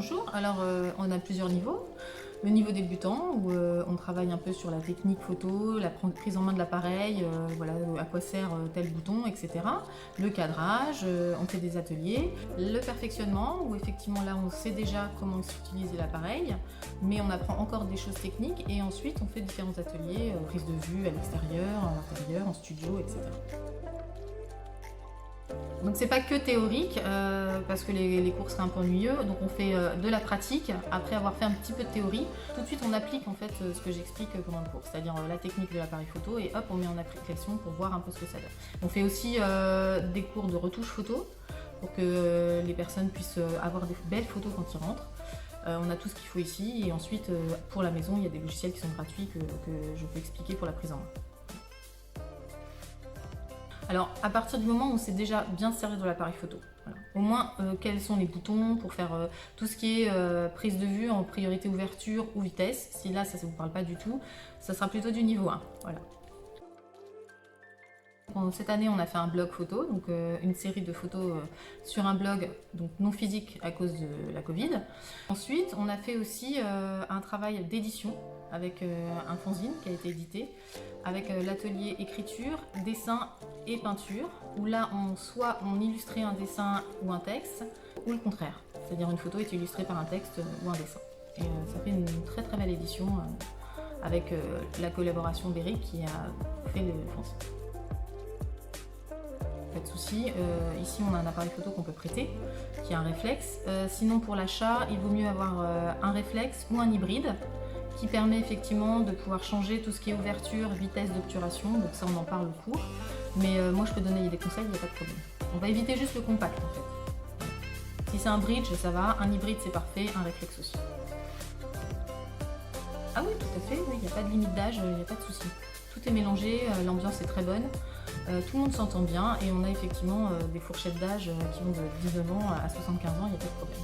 Bonjour, alors on a plusieurs niveaux. Le niveau débutant où on travaille un peu sur la technique photo, la prise en main de l'appareil, voilà, à quoi sert tel bouton, etc. Le cadrage, on fait des ateliers. Le perfectionnement où effectivement là on sait déjà comment utiliser l'appareil, mais on apprend encore des choses techniques et ensuite on fait différents ateliers, prise de vue à l'extérieur, à l'intérieur, en studio, etc. Donc c'est pas que théorique, parce que les cours seraient un peu ennuyeux, donc on fait de la pratique, après avoir fait un petit peu de théorie, tout de suite on applique en fait ce que j'explique pendant le cours, c'est-à-dire la technique de l'appareil photo, et hop on met en application pour voir un peu ce que ça donne. On fait aussi des cours de retouche photo, pour que les personnes puissent avoir des belles photos quand ils rentrent. On a tout ce qu'il faut ici, et ensuite pour la maison il y a des logiciels qui sont gratuits que je peux expliquer pour la prise en main. Alors, à partir du moment où on sait déjà bien se servir de l'appareil photo, voilà. Au moins quels sont les boutons pour faire tout ce qui est prise de vue en priorité ouverture ou vitesse. Si là, ça ne vous parle pas du tout, ça sera plutôt du niveau 1. Voilà. Cette année, on a fait un blog photo, donc une série de photos sur un blog donc non physique à cause de la Covid. Ensuite, on a fait aussi un travail d'édition avec un fanzine qui a été édité, avec l'atelier écriture, dessin et peinture, où là, soit on illustrait un dessin ou un texte, ou le contraire, c'est-à-dire une photo est illustrée par un texte ou un dessin. Et ça fait une très très belle édition avec la collaboration d'Eric qui a fait le fanzine. Pas de souci, ici on a un appareil photo qu'on peut prêter, qui a un réflexe. Sinon pour l'achat, il vaut mieux avoir un réflexe ou un hybride, qui permet effectivement de pouvoir changer tout ce qui est ouverture, vitesse d'obturation, donc ça on en parle au cours. Mais moi je peux donner des conseils, il n'y a pas de problème. On va éviter juste le compact en fait. Si c'est un bridge, ça va, un hybride c'est parfait, un réflexe aussi. Ah oui, tout à fait, oui, il n'y a pas de limite d'âge, il n'y a pas de souci. Tout est mélangé, l'ambiance est très bonne, tout le monde s'entend bien et on a effectivement des fourchettes d'âge qui vont de 19 ans à 75 ans, il n'y a pas de problème.